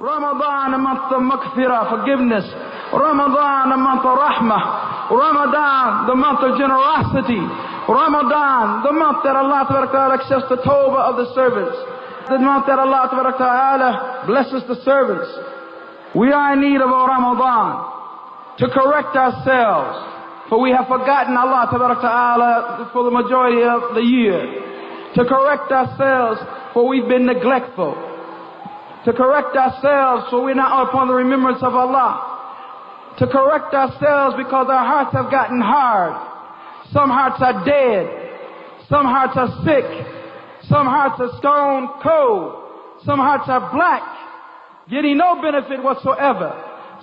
Ramadan, a month of maghfirah, forgiveness. Ramadan, a month of rahmah. Ramadan, the month of generosity. Ramadan, the month that Allah Ta'ala accepts the tawbah of the servants. The month that Allah Ta'ala blesses the servants. We are in need of a Ramadan to correct ourselves, for we have forgotten Allah Ta'ala for the majority of the year. To correct ourselves, for we've been neglectful. To correct ourselves, for we're not upon the remembrance of Allah. To correct ourselves because our hearts have gotten hard. Some hearts are dead. Some hearts are sick. Some hearts are stone cold. Some hearts are black, getting no benefit whatsoever.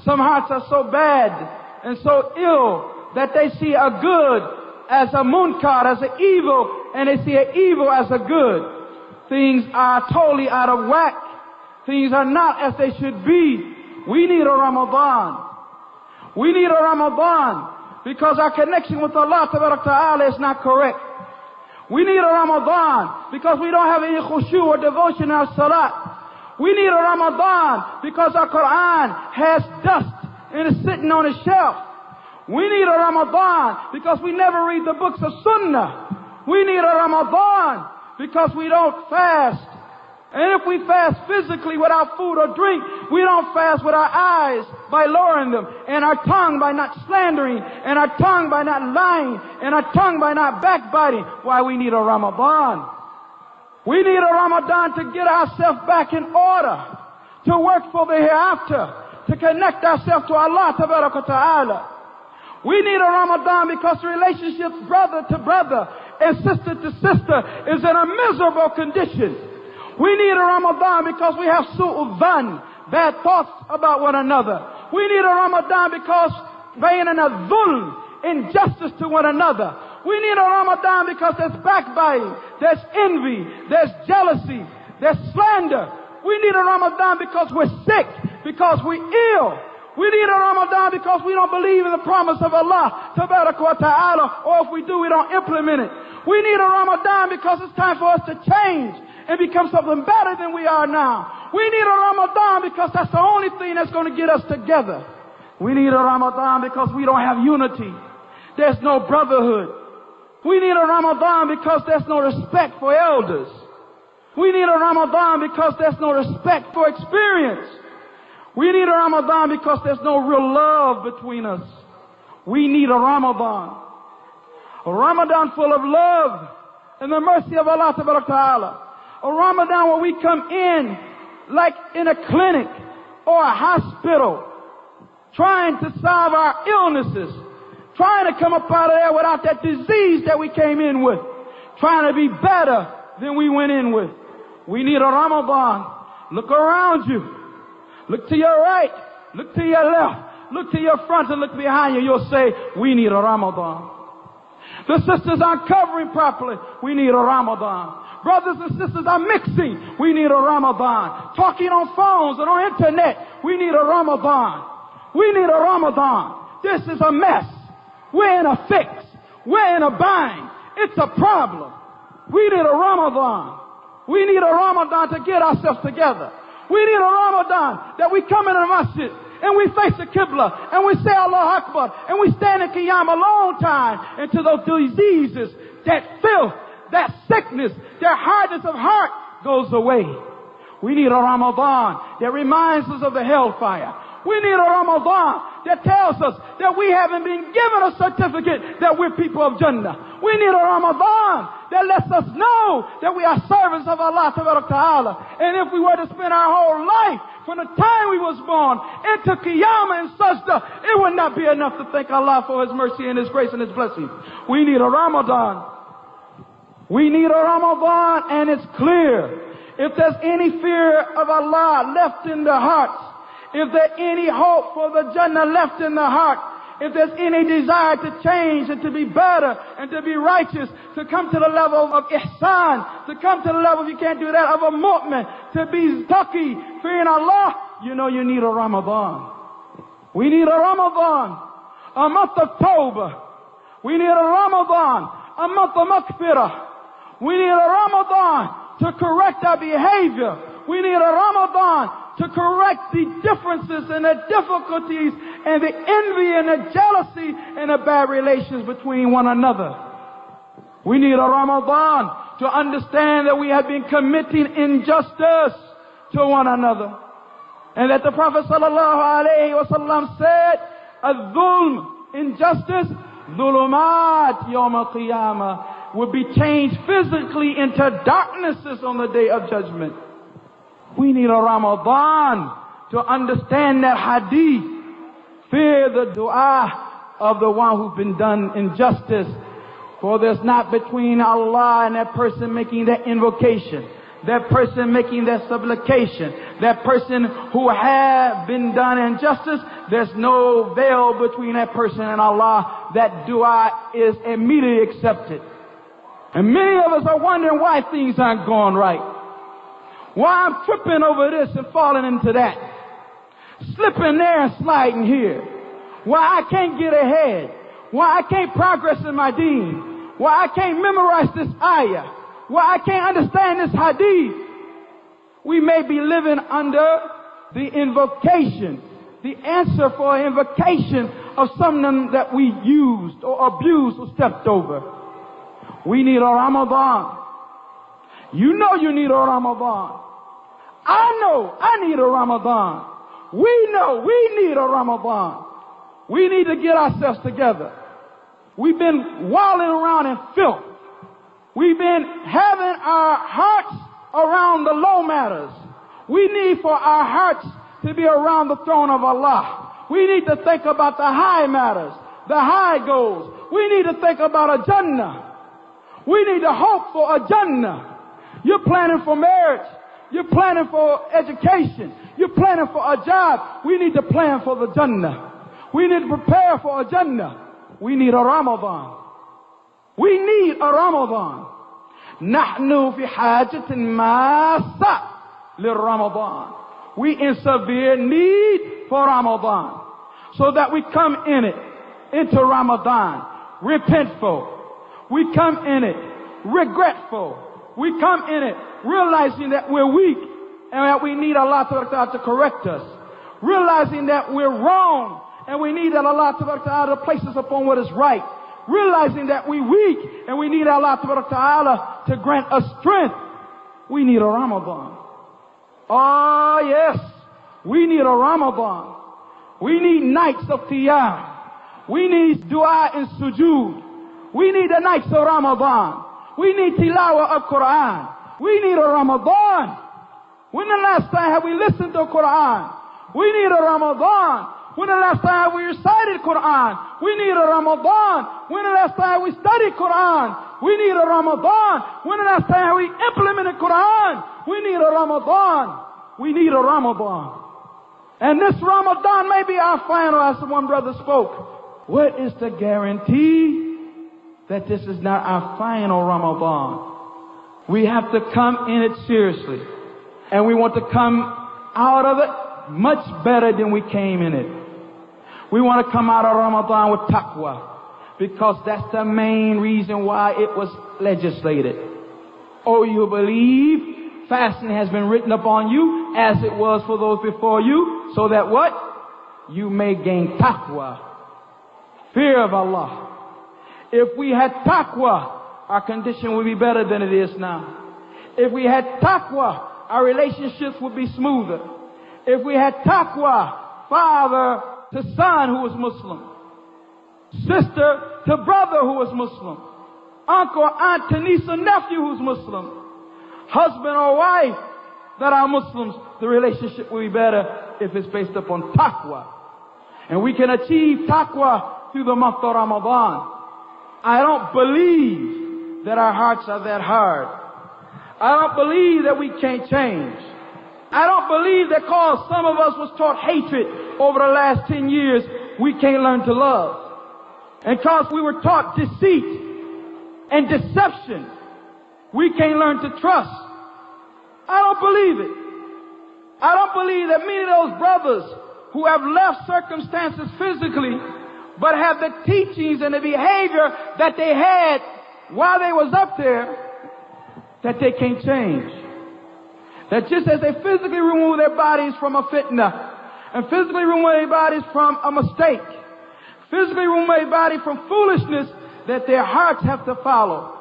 Some hearts are so bad and so ill that they see a good as a munkar, as an evil, and they see an evil as a good. Things are totally out of whack. Things are not as they should be. We need a Ramadan. We need a Ramadan because our connection with Allah Ta'ala is not correct. We need a Ramadan because we don't have any khushu or devotion in our salat. We need a Ramadan because our Quran has dust and is sitting on a shelf. We need a Ramadan because we never read the books of Sunnah. We need a Ramadan because we don't fast. And if we fast physically without food or drink, we don't fast with our eyes by lowering them, and our tongue by not slandering, and our tongue by not lying, and our tongue by not backbiting. Why we need a Ramadan? We need a Ramadan to get ourselves back in order, to work for the hereafter, to connect ourselves to Allah Ta'ala. We need a Ramadan because the relationship brother to brother and sister to sister is in a miserable condition. We need a Ramadan because we have su'ul dhan, bad thoughts about one another. We need a Ramadan because bayna dhulm, injustice to one another. We need a Ramadan because there's backbiting, there's envy, there's jealousy, there's slander. We need a Ramadan because we're sick, because we're ill. We need a Ramadan because we don't believe in the promise of Allah Ta'ala, or if we do, we don't implement it. We need a Ramadan because it's time for us to change and become something better than we are now. We need a Ramadan because that's the only thing that's going to get us together. We need a Ramadan because we don't have unity. There's no brotherhood. We need a Ramadan because there's no respect for elders. We need a Ramadan because there's no respect for experience. We need a Ramadan because there's no real love between us. We need a Ramadan. A Ramadan full of love and the mercy of Allah Ta'ala. A Ramadan where we come in like in a clinic or a hospital, trying to solve our illnesses, trying to come up out of there without that disease that we came in with, trying to be better than we went in with. We need a Ramadan. Look around you. Look to your right. Look to your left. Look to your front and look behind you. You'll say, we need a Ramadan. The sisters aren't covering properly. We need a Ramadan. Brothers and sisters are mixing. We need a Ramadan. Talking on phones and on internet. We need a Ramadan. We need a Ramadan. This is a mess. We're in a fix. We're in a bind. It's a problem. We need a Ramadan. We need a Ramadan to get ourselves together. We need a Ramadan that we come in a masjid and we face the Qibla and we say Allah Akbar and we stand in Qiyam a long time until those diseases, that filth, that sickness, their hardness of heart goes away. We need a Ramadan that reminds us of the hellfire. We need a Ramadan that tells us that we haven't been given a certificate that we're people of Jannah. We need a Ramadan that lets us know that we are servants of Allah Ta'ala. And if we were to spend our whole life from the time we was born into Qiyamah and Sajda, it would not be enough to thank Allah for His mercy and His grace and His blessings. We need a Ramadan. We need a Ramadan, and it's clear. If there's any fear of Allah left in the hearts, if there's any hope for the Jannah left in the heart, if there's any desire to change and to be better and to be righteous, to come to the level of ihsan, to come to the level, if you can't do that, of a mu'min, to be taqi, fearing Allah, you know you need a Ramadan. We need a Ramadan, a month of tawbah. We need a Ramadan, a month of maghfirah. We need a Ramadan to correct our behavior. We need a Ramadan to correct the differences and the difficulties and the envy and the jealousy and the bad relations between one another. We need a Ramadan to understand that we have been committing injustice to one another. And that the Prophet ﷺ said, "Al-dhulm," injustice, "dhulumat yawm al-qiyamah," will be changed physically into darknesses on the day of judgment. We need a Ramadan to understand that hadith. Fear the dua of the one who's been done injustice. For there's not between Allah and that person making that invocation, that person making that supplication, that person who have been done injustice, there's no veil between that person and Allah. That dua is immediately accepted. And many of us are wondering why things aren't going right. Why I'm tripping over this and falling into that. Slipping there and sliding here. Why I can't get ahead. Why I can't progress in my deen. Why I can't memorize this ayah. Why I can't understand this hadith. We may be living under the invocation, the answer for an invocation of something that we used or abused or stepped over. We need a Ramadan. You know you need a Ramadan. I know I need a Ramadan. We know we need a Ramadan. We need to get ourselves together. We've been wallowing around in filth. We've been having our hearts around the low matters. We need for our hearts to be around the throne of Allah. We need to think about the high matters, the high goals. We need to think about a Jannah. We need to hope for a Jannah. You're planning for marriage. You're planning for education. You're planning for a job. We need to plan for the Jannah. We need to prepare for a Jannah. We need a Ramadan. We need a Ramadan. نحن في حاجة ماسة للرمضان. We in severe need for Ramadan. So that we come in it, into Ramadan, repentful. We come in it, regretful. We come in it, realizing that we're weak and that we need Allah to correct us. Realizing that we're wrong and we need Allah to place us upon what is right. Realizing that we're weak and we need Allah to grant us strength. We need a Ramadan. Oh yes, we need a Ramadan. We need nights of qiyam. We need dua and sujood. We need the nights of Ramadan. We need tilawah of Quran. We need a Ramadan. When the last time have we listened to Quran? We need a Ramadan. When the last time we recited Quran? We need a Ramadan. When the last time we studied Quran? We need a Ramadan. When the last time we implemented Quran? We need a Ramadan. We need a Ramadan. And this Ramadan may be our final, as one brother spoke. What is the guarantee that this is not our final Ramadan? We have to come in it seriously. And we want to come out of it much better than we came in it. We want to come out of Ramadan with taqwa, because that's the main reason why it was legislated. Oh, you believe fasting has been written upon you as it was for those before you, so that what? You may gain taqwa, fear of Allah. If we had taqwa, our condition would be better than it is now. If we had taqwa, our relationships would be smoother. If we had taqwa, father to son who was Muslim, sister to brother who was Muslim, uncle, aunt to niece or nephew who's Muslim, husband or wife that are Muslims, the relationship will be better if it's based upon taqwa. And we can achieve taqwa through the month of Ramadan. I don't believe that our hearts are that hard. I don't believe that we can't change. I don't believe that cause some of us was taught hatred over the last 10 years, we can't learn to love. And cause we were taught deceit and deception, we can't learn to trust. I don't believe it. I don't believe that many of those brothers who have left circumstances physically, but have the teachings and the behavior that they had while they was up there, that they can't change. That just as they physically remove their bodies from a fitna, and physically remove their bodies from a mistake, physically remove their body from foolishness, that their hearts have to follow.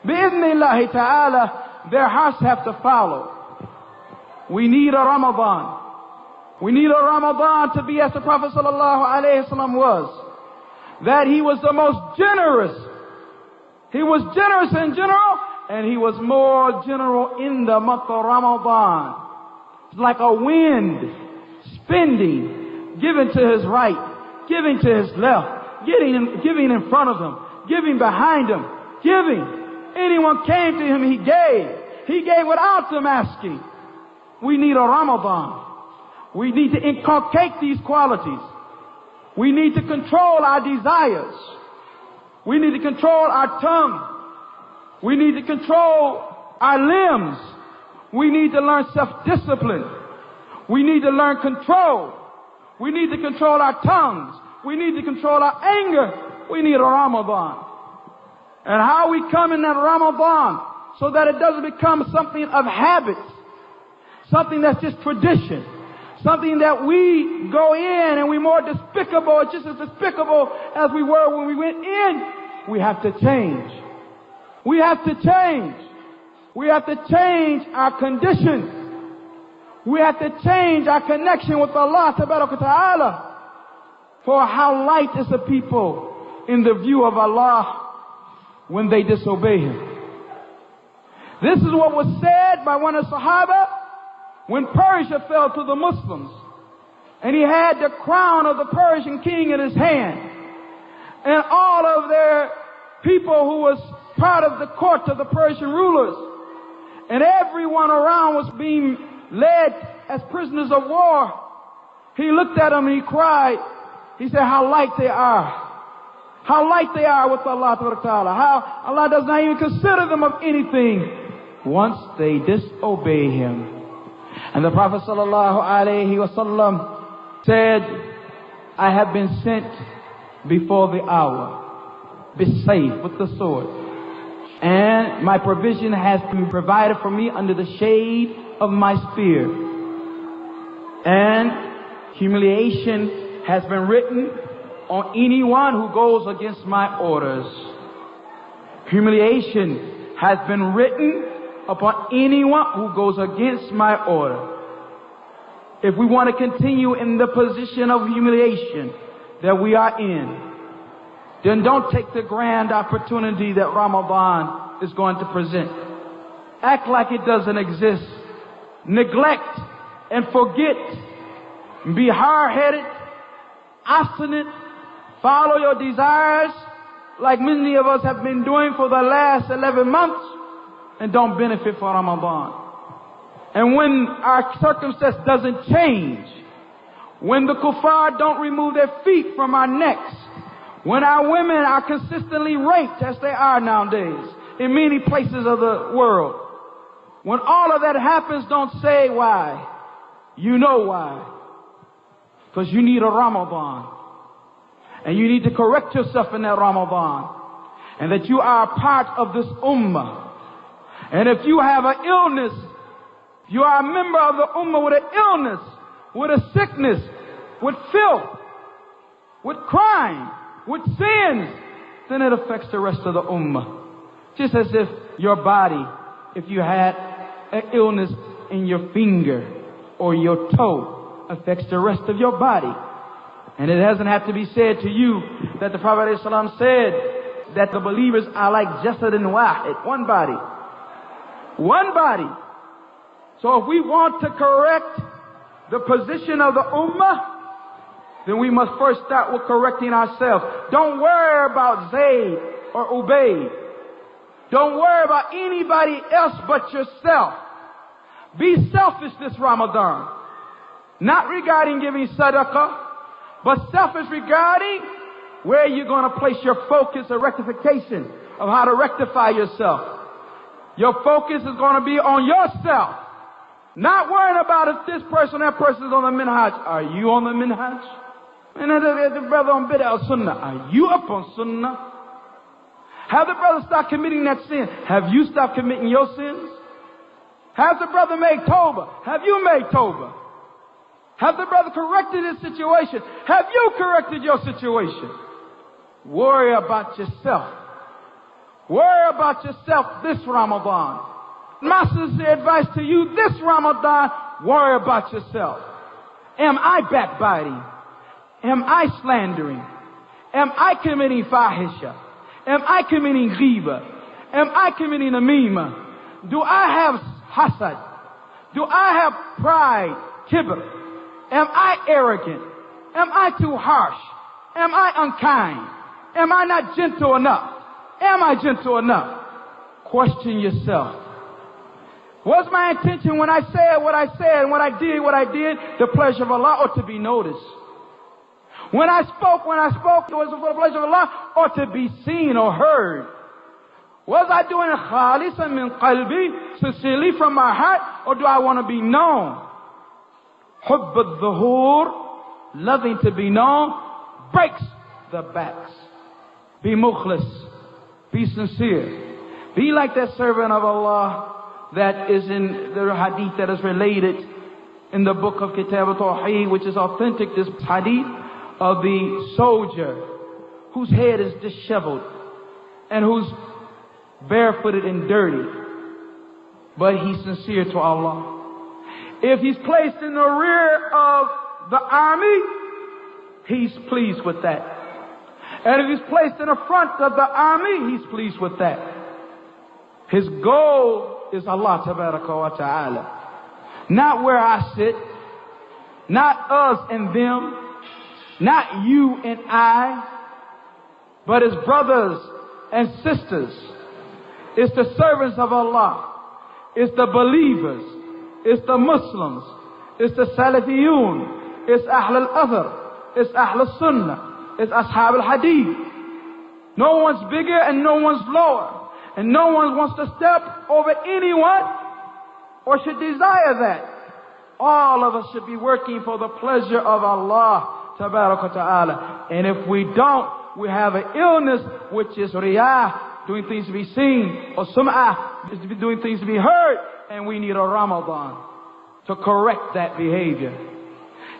Bi-idhnillahi ta'ala, their hearts have to follow. We need a Ramadan. We need a Ramadan to be as the Prophet sallallahu alaihi wasallam was. That he was the most generous. He was generous in general, and he was more general in the month of Ramadan. It's like a wind, spending, giving to his right, giving to his left, giving in front of him, giving behind him, giving. Anyone came to him, he gave. He gave without them asking. We need a Ramadan. We need to inculcate these qualities. We need to control our desires. We need to control our tongue. We need to control our limbs. We need to learn self-discipline. We need to learn control. We need to control our tongues. We need to control our anger. We need a Ramadan. And how we come in that Ramadan so that it doesn't become something of habit, something that's just tradition, something that we go in and we're more despicable, just as despicable as we were when we went in. We have to change. We have to change. We have to change our condition. We have to change our connection with Allah Ta'ala. For how light is the people in the view of Allah when they disobey Him. This is what was said by one of the Sahaba when Persia fell to the Muslims. And he had the crown of the Persian king in his hand. And all of their people who was part of the court of the Persian rulers. And everyone around was being led as prisoners of war. He looked at them and he cried. He said, how light they are. How light they are with Allah Ta'ala. How Allah does not even consider them of anything once they disobey Him. And the Prophet Sallallahu Alaihi Wasallam said, I have been sent before the hour, bisayf, with the sword. And my provision has been provided for me under the shade of my spear. And humiliation has been written on anyone who goes against my orders. Humiliation has been written upon anyone who goes against my order. If we want to continue in the position of humiliation that we are in, then don't take the grand opportunity that Ramadan is going to present. Act like it doesn't exist. Neglect and forget. Be hard-headed, obstinate, follow your desires like many of us have been doing for the last 11 months and don't benefit from Ramadan. And when our circumstance doesn't change, when the kuffar don't remove their feet from our necks, when our women are consistently raped as they are nowadays in many places of the world, when all of that happens, don't say why. You know why. Because you need a Ramadan. And you need to correct yourself in that Ramadan. And that you are a part of this ummah. And if you have an illness, you are a member of the ummah with an illness, with a sickness, with filth, with crime, with sins, then it affects the rest of the ummah. Just as if your body, if you had an illness in your finger or your toe, affects the rest of your body. And it doesn't have to be said to you that the Prophet ﷺ said that the believers are like jasadin wahid, one body. One body. So if we want to correct the position of the ummah, then we must first start with correcting ourselves. Don't worry about Zayd or Ubayd. Don't worry about anybody else but yourself. Be selfish this Ramadan. Not regarding giving sadaqah, but selfish regarding where you're going to place your focus or rectification of how to rectify yourself. Your focus is going to be on yourself. Not worrying about if this person, that person is on the minhaj. Are you on the minhaj? And the brother on bid'ah sunnah. Are you up on sunnah? Have the brother stopped committing that sin? Have you stopped committing your sins? Has the brother made tawbah? Have you made tawbah? Has the brother corrected his situation? Have you corrected your situation? Worry about yourself. Worry about yourself this Ramadan. My sincere advice to you this Ramadan, worry about yourself. Am I backbiting? Am I slandering? Am I committing fahisha? Am I committing ghiba? Am I committing namima? Do I have hasad? Do I have pride, kibr? Am I arrogant? Am I too harsh? Am I unkind? Am I not gentle enough? Am I gentle enough? Question yourself. Was my intention when I said what I said and when I did what I did, the pleasure of Allah, or to be noticed? When I spoke, it was for the pleasure of Allah, or to be seen or heard? Was I doing it khalisan min qalbi, sincerely from my heart, or do I want to be known? Hubb al-dhuhur, loving to be known, breaks the backs. Be mukhlis, be sincere. Be like that servant of Allah that is in the hadith that is related in the book of Kitab al-Tawheed, which is authentic, this hadith of the soldier whose head is disheveled and who's barefooted and dirty, but he's sincere to Allah. If he's placed in the rear of the army, he's pleased with that. And if he's placed in the front of the army, he's pleased with that. His goal is Allah tabaraka wa ta'ala. Not where I sit, not us and them, not you and I, but his brothers and sisters. It's the servants of Allah. It's the believers. It's the Muslims. It's the Salafiyun. It's Ahl al-Athar. It's Ahl al-Sunnah. It's Ashab al-Hadith. No one's bigger and no one's lower. And no one wants to step over anyone or should desire that. All of us should be working for the pleasure of Allah tabaraka ta'ala. And if we don't, we have an illness which is riyah, doing things to be seen, or sum'ah, doing things to be heard. And we need a Ramadan to correct that behavior.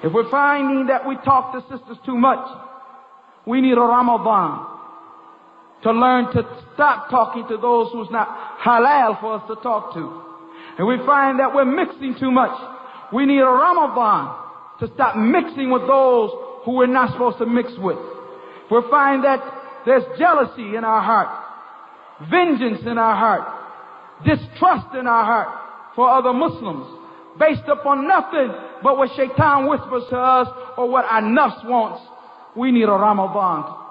If we're finding that we talk to sisters too much, we need a Ramadan to learn to stop talking to those who's not halal for us to talk to. And we find that we're mixing too much. We need a Ramadan to stop mixing with those who we're not supposed to mix with. If we find that there's jealousy in our heart, vengeance in our heart, distrust in our heart for other Muslims, based upon nothing but what shaitan whispers to us or what our nafs wants, we need a Ramadan.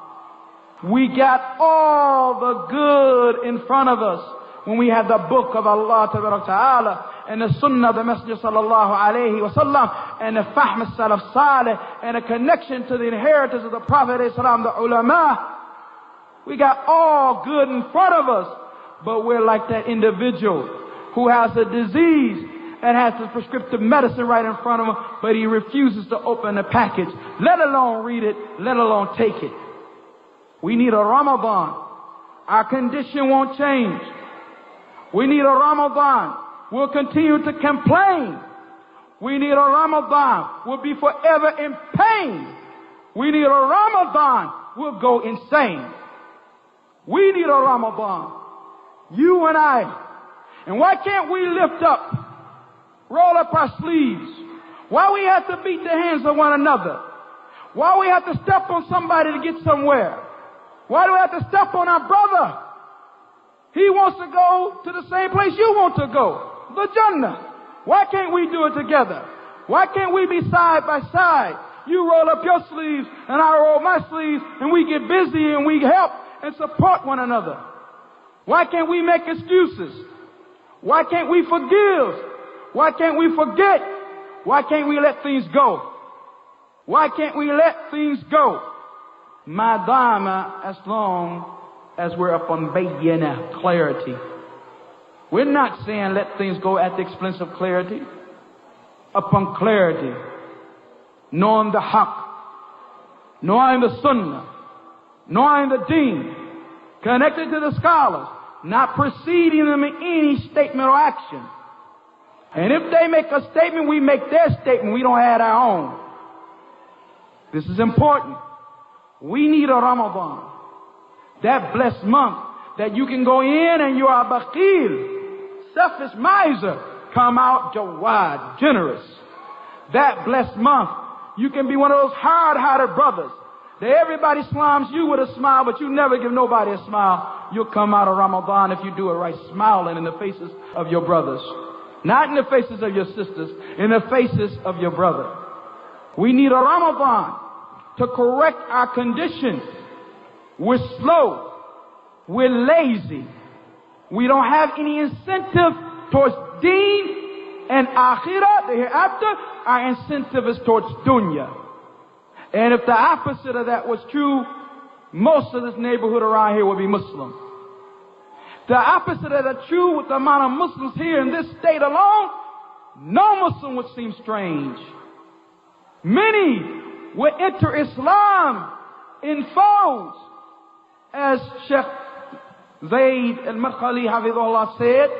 We got all the good in front of us when we have the book of Allah Ta'ala and the Sunnah of the Messenger Sallallahu Alaihi Wasallam and the Fahm al-Salaf Salih and a connection to the inheritors of the Prophet Islam, the ulama. We got all good in front of us, but we're like that individual who has a disease and has the prescriptive medicine right in front of him, but he refuses to open the package, let alone read it, let alone take it. We need a Ramadan. Our condition won't change. We need a Ramadan. We'll continue to complain. We need a Ramadan. We'll be forever in pain. We need a Ramadan. We'll go insane. We need a Ramadan. You and I. And why can't we lift up, roll up our sleeves? Why we have to beat the hands of one another? Why we have to step on somebody to get somewhere? Why do we have to step on our brother? He wants to go to the same place you want to go, the Jannah. Why can't we do it together? Why can't we be side by side? You roll up your sleeves and I roll my sleeves and we get busy and we help and support one another. Why can't we make excuses? Why can't we forgive? Why can't we forget? Why can't we let things go? Why can't we let things go? Madama, as long as we're upon bayyana, clarity. We're not saying let things go at the expense of clarity. Upon clarity, knowing the haqq, knowing the sunnah, knowing the deen, connected to the scholars, not preceding them in any statement or action. And if they make a statement, we make their statement. We don't add our own. This is important. We need a Ramadan, that blessed month, that you can go in and you are bakhil, selfish miser, come out jawad, generous. That blessed month, you can be one of those hard-hearted brothers that everybody slams you with a smile, but you never give nobody a smile. You'll come out of Ramadan, if you do it right, smiling in the faces of your brothers. Not in the faces of your sisters, in the faces of your brother. We need a Ramadan to correct our condition. We're slow. We're lazy. We don't have any incentive towards deen and akhirah, the hereafter. Our incentive is towards dunya. And if the opposite of that was true, most of this neighborhood around here would be Muslim. The opposite of that true with the amount of Muslims here in this state alone, no Muslim would seem strange. Many would enter Islam in folds, as Sheikh Zayd al-Madkhali Hafidhullah said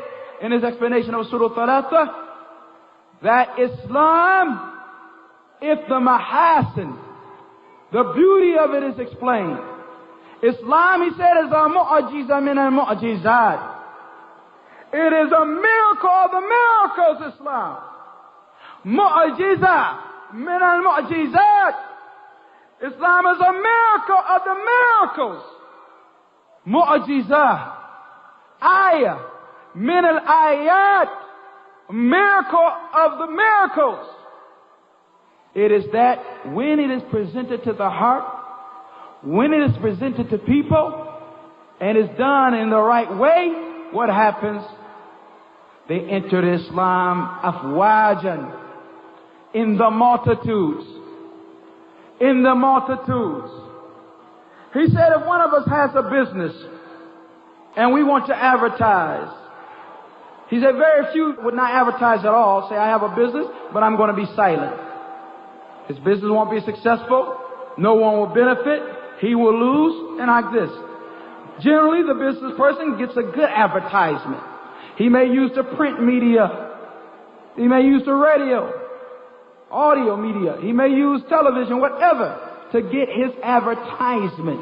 in his explanation of Surah Thalatha, that Islam, if the mahasin, the beauty of it is explained. Islam, he said, is a mu'ajiza min al-mu'ajizat. It is a miracle of the miracles, Islam. Mu'ajiza min al-mu'ajizat. Islam is a miracle of the miracles. Mu'ajiza. Ayah min al-ayat. Miracle of the miracles. It is that when it is presented to the heart, when it is presented to people, and is done in the right way, what happens? They enter Islam afwajan, in the multitudes. In the multitudes. He said if one of us has a business and we want to advertise, he said very few would not advertise at all, say I have a business, but I'm going to be silent. His business won't be successful. No one will benefit. He will lose, and like this. Generally, the business person gets a good advertisement. He may use the print media. He may use the radio, audio media. He may use television, whatever, to get his advertisement,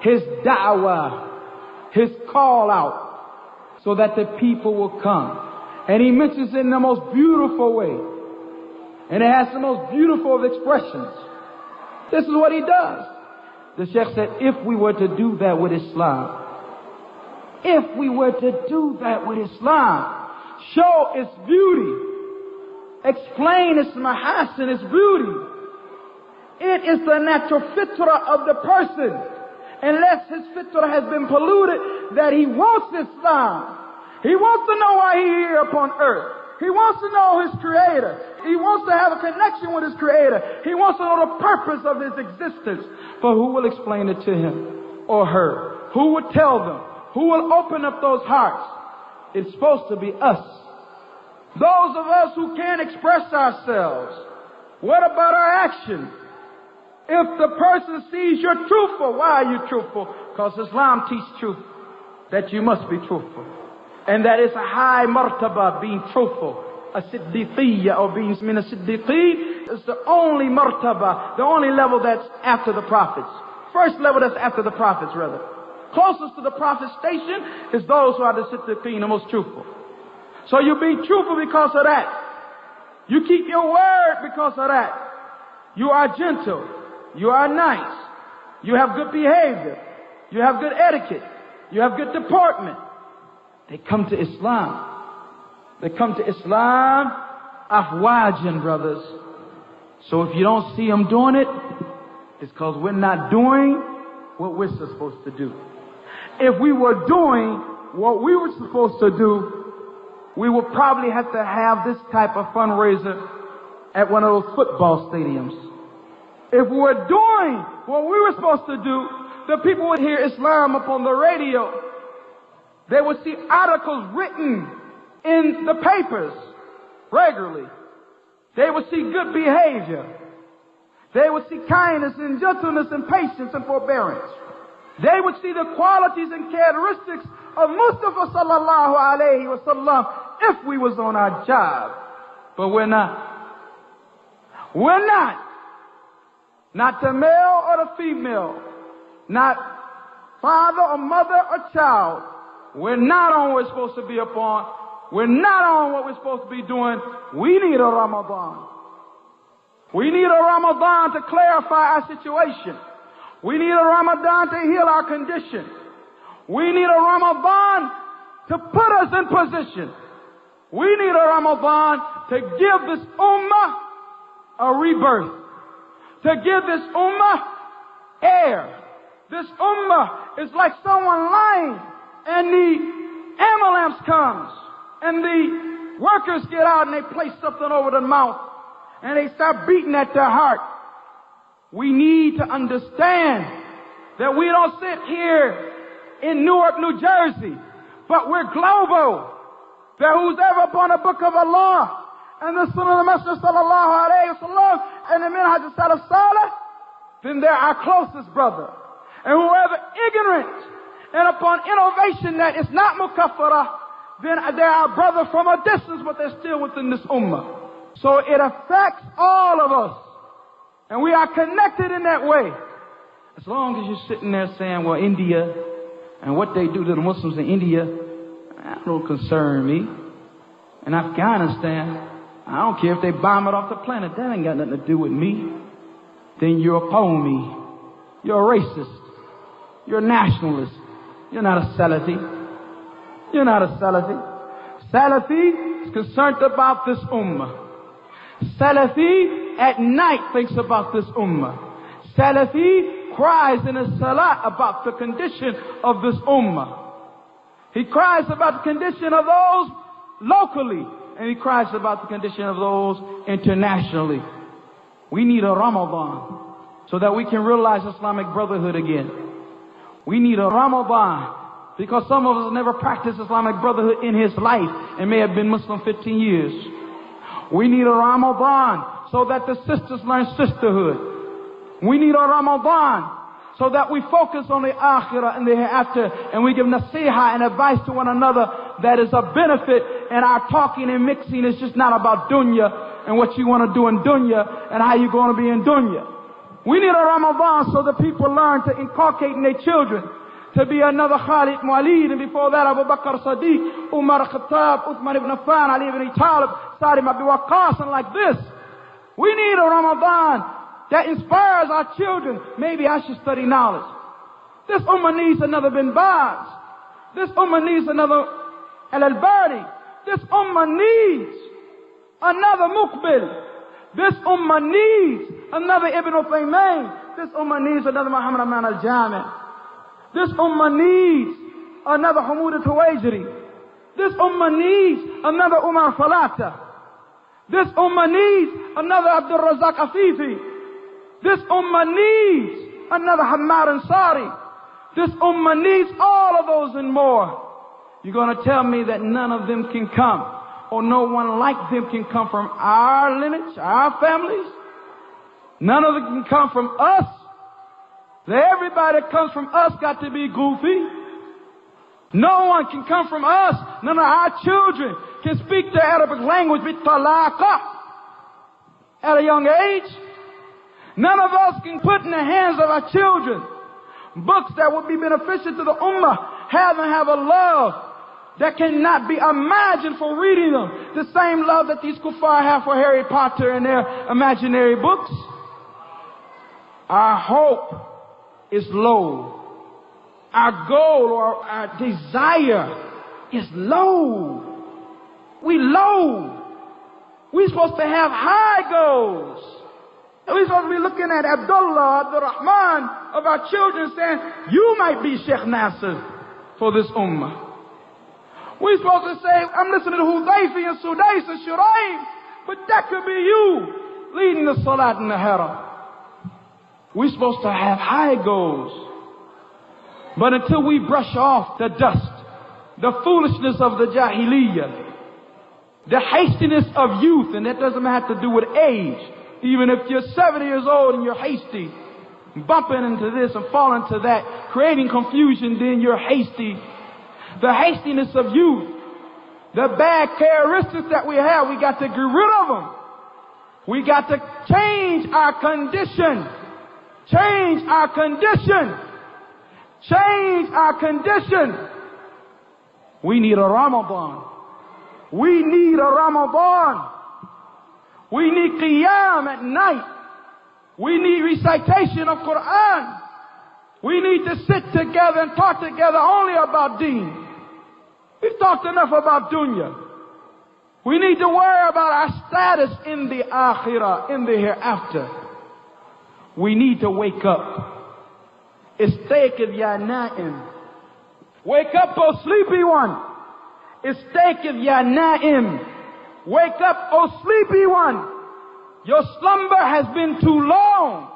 his da'wah, his call out, so that the people will come. And he mentions it in the most beautiful way. And it has the most beautiful of expressions. This is what he does. The Sheikh said, if we were to do that with Islam, if we were to do that with Islam, show its beauty, explain its mahasin, its beauty, it is the natural fitrah of the person, unless his fitrah has been polluted, that he wants Islam. He wants to know why he's here upon earth. He wants to know his Creator. He wants to have a connection with his Creator. He wants to know the purpose of his existence. For who will explain it to him or her? Who will tell them? Who will open up those hearts? It's supposed to be us. Those of us who can't express ourselves. What about our action? If the person sees you're truthful, why are you truthful? Because Islam teaches truth, that you must be truthful. And that is a high martaba, being truthful. A siddiqiyya, or being min a siddiqeen, is the only martaba, the only level that's after the prophets. First level that's after the prophets, rather. Closest to the prophet's station is those who are the siddiqeen, the most truthful. So you be truthful because of that. You keep your word because of that. You are gentle. You are nice. You have good behavior. You have good etiquette. You have good deportment. They come to Islam. They come to Islam afwajan, brothers. So if you don't see them doing it, it's because we're not doing what we're supposed to do. If we were doing what we were supposed to do, we would probably have to have this type of fundraiser at one of those football stadiums. If we were doing what we were supposed to do, the people would hear Islam upon the radio. They would see articles written in the papers regularly. They would see good behavior. They would see kindness and gentleness and patience and forbearance. They would see the qualities and characteristics of Mustafa sallallahu alayhi wa sallam if we was on our job. But we're not. We're not. Not the male or the female. Not father or mother or child. We're not on what we're supposed to be upon. We're not on what we're supposed to be doing. We need a Ramadan. We need a Ramadan to clarify our situation. We need a Ramadan to heal our condition. We need a Ramadan to put us in position. We need a Ramadan to give this ummah a rebirth. To give this ummah air. This ummah is like someone lying and the ambulance comes and the workers get out and they place something over the mouth and they start beating at their heart. We need to understand that we don't sit here in Newark, New Jersey, but we're global. That who's ever upon the book of Allah and the Sunnah of the Messenger sallallahu alayhi wa sallam and the Minhaj of Salaf Salih, then they're our closest brother. And whoever ignorant and upon innovation that is not mukaffara, then they're our brother from a distance, but they're still within this ummah. So it affects all of us. And we are connected in that way. As long as you're sitting there saying, well, India and what they do to the Muslims in India, that don't concern me. In Afghanistan, I don't care if they bomb it off the planet. That ain't got nothing to do with me. Then you're a phony. You're a racist. You're a nationalist. You're not a Salafi. You're not a Salafi. Salafi is concerned about this ummah. Salafi at night thinks about this ummah. Salafi cries in his salah about the condition of this ummah. He cries about the condition of those locally, and he cries about the condition of those internationally. We need a Ramadan so that we can realize Islamic brotherhood again. We need a Ramadan because some of us never practiced Islamic brotherhood in his life and may have been Muslim 15 years. We need a Ramadan so that the sisters learn sisterhood. We need a Ramadan so that we focus on the akhirah and the hereafter, and we give nasiha and advice to one another that is a benefit, and our talking and mixing is just not about dunya and what you want to do in dunya and how you're going to be in dunya. We need a Ramadan so that people learn to inculcate in their children to be another Khalid Walid, and before that Abu Bakr Sadiq, Umar Khattab, Uthman ibn Affan, Ali ibn Talib, Sa'd ibn Abi Waqqas, and like this. We need a Ramadan that inspires our children. Maybe I should study knowledge. This ummah needs another Bin Baz. This ummah needs another Al-Albani. This ummah needs another Muqbil. This ummah needs another Ibn Uthaymeen. This ummah needs another Muhammad Aman al-Jami. This ummah needs another Hamoud al-Tuwajri. This ummah needs another Umar Falata. This ummah needs another Abdul Razak Afifi. This ummah needs another Hammad Ansari. This ummah needs all of those and more. You're going to tell me that none of them can come, or no one like them can come from our lineage, our families? None of them can come from us? That everybody that comes from us got to be goofy? No one can come from us. None of our children can speak the Arabic language with talaqa at a young age. None of us can put in the hands of our children books that would be beneficial to the ummah, have a love that cannot be imagined for reading them. The same love that these kuffar have for Harry Potter and their imaginary books. Our hope is low. Our goal or our desire is low. We low. We're supposed to have high goals. We're supposed to be looking at Abdullah, Abdul Rahman of our children saying, you might be Sheikh Nasser for this ummah. We're supposed to say, I'm listening to Hudayfi and Sudais and Shuraim, but that could be you leading the salat in the haram. We're supposed to have high goals. But until we brush off the dust, the foolishness of the jahiliyyah, the hastiness of youth, and that doesn't have to do with age. Even if you're 70 years old and you're hasty, bumping into this and falling to that, creating confusion, then you're hasty. The hastiness of youth, The bad characteristics that we have, we got to get rid of them. We got to change our condition. Change our condition. Change our condition. We need a Ramadan. We need a Ramadan. We need qiyam at night. We need recitation of Quran. We need to sit together and talk together only about deen. We've talked enough about dunya. We need to worry about our status in the akhirah, in the hereafter. We need to wake up. Istayqidh ya na'im. Wake up, O sleepy one. Istayqidh ya na'im. Wake up, O sleepy one. Your slumber has been too long.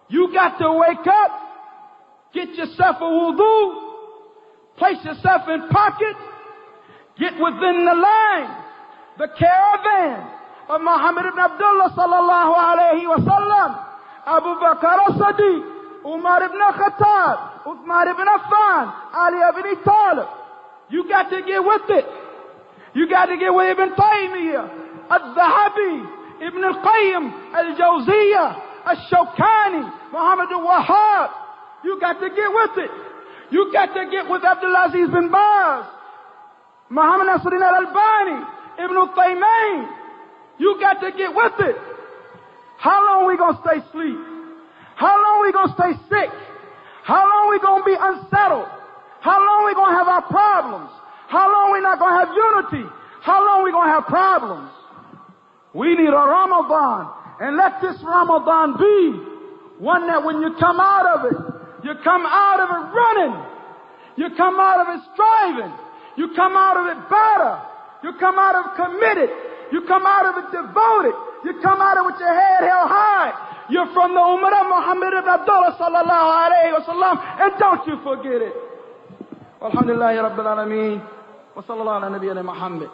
You got to wake up. Get yourself a wudu. Place yourself in pocket. Get within the line. The caravan of Muhammad ibn Abdullah sallallahu alayhi wa sallam. Abu Bakr as-Siddiq, Umar ibn Khattab, Uthman ibn Affan, Ali ibn Talib. You got to get with it. You got to get with Ibn Taymiyyah, Al-Zahabi, Ibn al-Qayyim, Al-Jawziyah, Al-Shawkani, Muhammad al-Wahhab. You got to get with it. You got to get with Abdulaziz bin Baz, Muhammad Nasruddin al-Albani, Ibn al-Taymiyyah. You got to get with it. How long we gonna stay asleep? How long we gonna stay sick? How long we gonna be unsettled? How long we gonna have our problems? How long we not gonna have unity? How long we gonna have problems? We need a Ramadan, and let this Ramadan be one that when you come out of it, you come out of it running. You come out of it striving. You come out of it better. You come out of it committed. You come out of it devoted. You come out of it with your head held high. You're from the Ummah of Muhammad ibn Abdullah sallallahu alayhi wa sallam, and don't you forget it. Alhamdulillahi Rabbil Alameen. Wa sallallahu ala nabiyyina Muhammad.